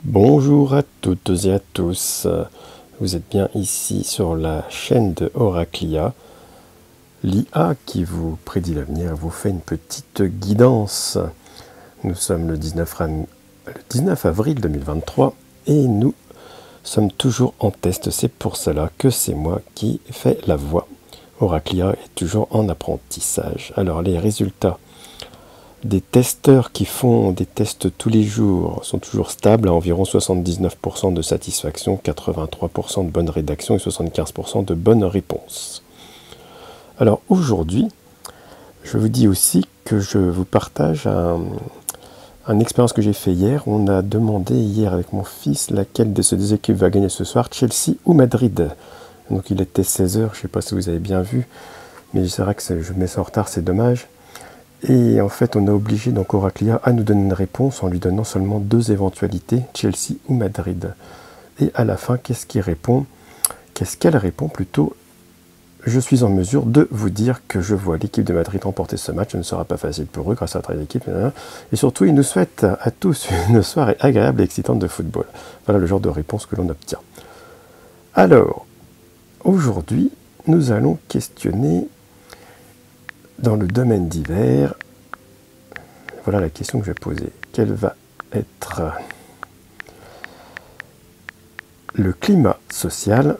Bonjour à toutes et à tous, vous êtes bien ici sur la chaîne de Oraclia, l'IA qui vous prédit l'avenir, vous fait une petite guidance. Nous sommes le 19 avril 2023 et nous sommes toujours en test, c'est pour cela que c'est moi qui fais la voix. Oraclia est toujours en apprentissage. Alors les résultats des testeurs qui font des tests tous les jours sont toujours stables à environ 79% de satisfaction, 83% de bonne rédaction et 75% de bonnes réponses. Alors aujourd'hui, je vous dis aussi que je vous partage une expérience que j'ai fait hier. On a demandé hier avec mon fils laquelle de ces deux équipes va gagner ce soir, Chelsea ou Madrid. Donc il était 16h, je ne sais pas si vous avez bien vu, mais c'est vrai que je mets ça en retard, c'est dommage. Et en fait, on a obligé donc Oraclia à nous donner une réponse en lui donnant seulement deux éventualités, Chelsea ou Madrid. Et à la fin, qu'est-ce qu'il répond? Qu'est-ce qu'elle répond plutôt? Je suis en mesure de vous dire que je vois l'équipe de Madrid remporter ce match. Ce ne sera pas facile pour eux grâce à la travail d'équipe. Et surtout, ils nous souhaitent à tous une soirée agréable et excitante de football. Voilà le genre de réponse que l'on obtient. Alors, aujourd'hui, nous allons questionner dans le domaine divers. Voilà la question que je vais poser. Quel va être le climat social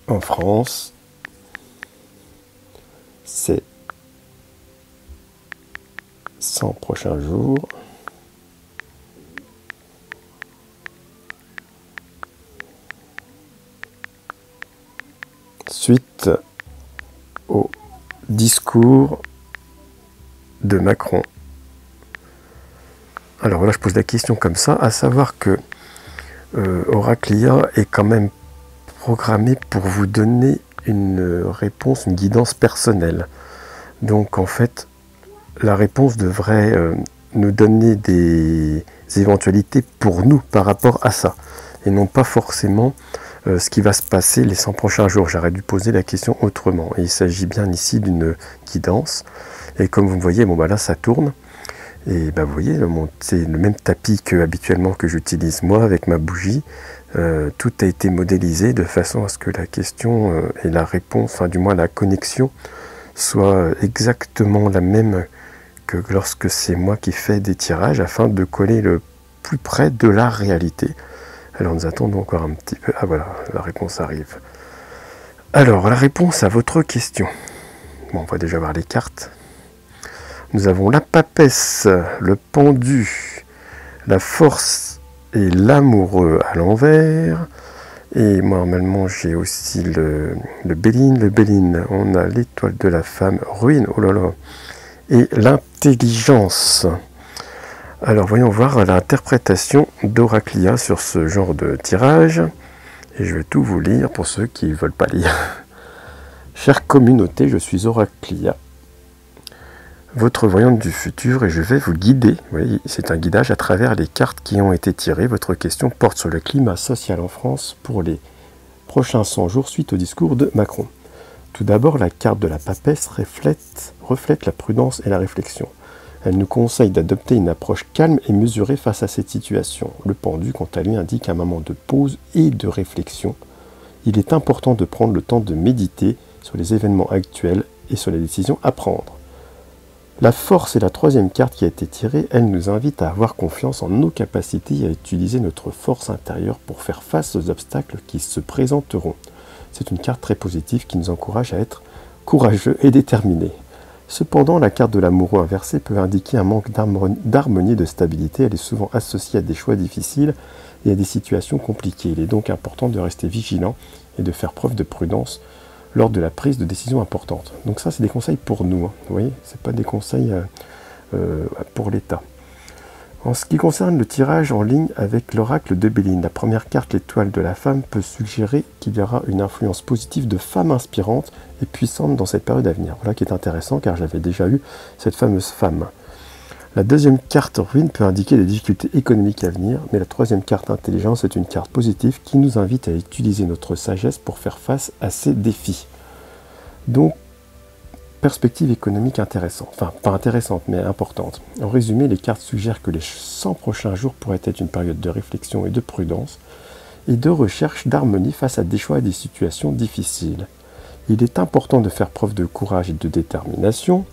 en France ces 100 prochains jours suite au discours de Macron. Alors voilà, je pose la question comme ça, à savoir que Oraclia est quand même programmé pour vous donner une réponse, une guidance personnelle. Donc en fait, la réponse devrait nous donner des éventualités pour nous par rapport à ça, et non pas forcément ce qui va se passer les 100 prochains jours. J'aurais dû poser la question autrement. Et il s'agit bien ici d'une guidance. Et comme vous voyez, bon, bah là ça tourne. Et bah, vous voyez, c'est le même tapis que habituellement que j'utilise moi avec ma bougie. Tout a été modélisé de façon à ce que la question et la réponse, enfin du moins la connexion, soit exactement la même que lorsque c'est moi qui fais des tirages, afin de coller le plus près de la réalité. Alors nous attendons encore un petit peu. Ah voilà, la réponse arrive. Alors, la réponse à votre question. Bon, on va déjà voir les cartes. Nous avons la papesse, le pendu, la force et l'amoureux à l'envers. Et moi, normalement, j'ai aussi le Béline. Le Béline, on a l'étoile de la femme, ruine, oh là là, et l'intelligence. Alors, voyons voir l'interprétation d'Oraclia sur ce genre de tirage. Et je vais tout vous lire pour ceux qui ne veulent pas lire. Chère communauté, je suis Oraclia, votre voyante du futur, et je vais vous guider. Oui, c'est un guidage à travers les cartes qui ont été tirées. Votre question porte sur le climat social en France pour les prochains 100 jours suite au discours de Macron. Tout d'abord, la carte de la papesse reflète la prudence et la réflexion. Elle nous conseille d'adopter une approche calme et mesurée face à cette situation. Le pendu, quant à lui, indique un moment de pause et de réflexion. Il est important de prendre le temps de méditer sur les événements actuels et sur les décisions à prendre. La force est la troisième carte qui a été tirée. Elle nous invite à avoir confiance en nos capacités et à utiliser notre force intérieure pour faire face aux obstacles qui se présenteront. C'est une carte très positive qui nous encourage à être courageux et déterminés. Cependant, la carte de l'amoureux inversé peut indiquer un manque d'harmonie et de stabilité. Elle est souvent associée à des choix difficiles et à des situations compliquées. Il est donc important de rester vigilant et de faire preuve de prudence lors de la prise de décisions importantes. Donc ça, c'est des conseils pour nous. Vous voyez, ce n'est pas des conseils pour l'État. En ce qui concerne le tirage en ligne avec l'oracle de Béline, la première carte, l'étoile de la femme, peut suggérer qu'il y aura une influence positive de femmes inspirantes et puissantes dans cette période à venir. Voilà qui est intéressant, car j'avais déjà eu cette fameuse femme. La deuxième carte ruine peut indiquer des difficultés économiques à venir, mais la troisième carte intelligence est une carte positive qui nous invite à utiliser notre sagesse pour faire face à ces défis. Donc, perspective économique intéressante, enfin pas intéressante mais importante. En résumé, les cartes suggèrent que les 100 prochains jours pourraient être une période de réflexion et de prudence et de recherche d'harmonie face à des choix et des situations difficiles. Il est important de faire preuve de courage et de détermination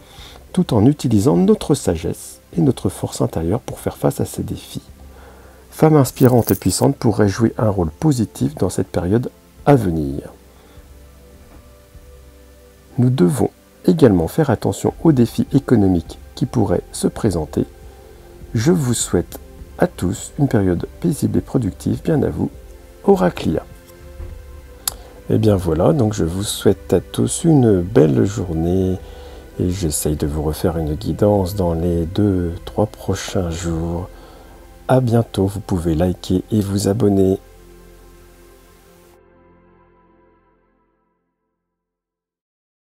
tout en utilisant notre sagesse et notre force intérieure pour faire face à ces défis. Femme inspirante et puissante pourrait jouer un rôle positif dans cette période à venir. Nous devons également faire attention aux défis économiques qui pourraient se présenter. Je vous souhaite à tous une période paisible et productive. Bien à vous, Oraclia. Et bien voilà, donc je vous souhaite à tous une belle journée et j'essaye de vous refaire une guidance dans les 2-3 prochains jours. À bientôt, vous pouvez liker et vous abonner.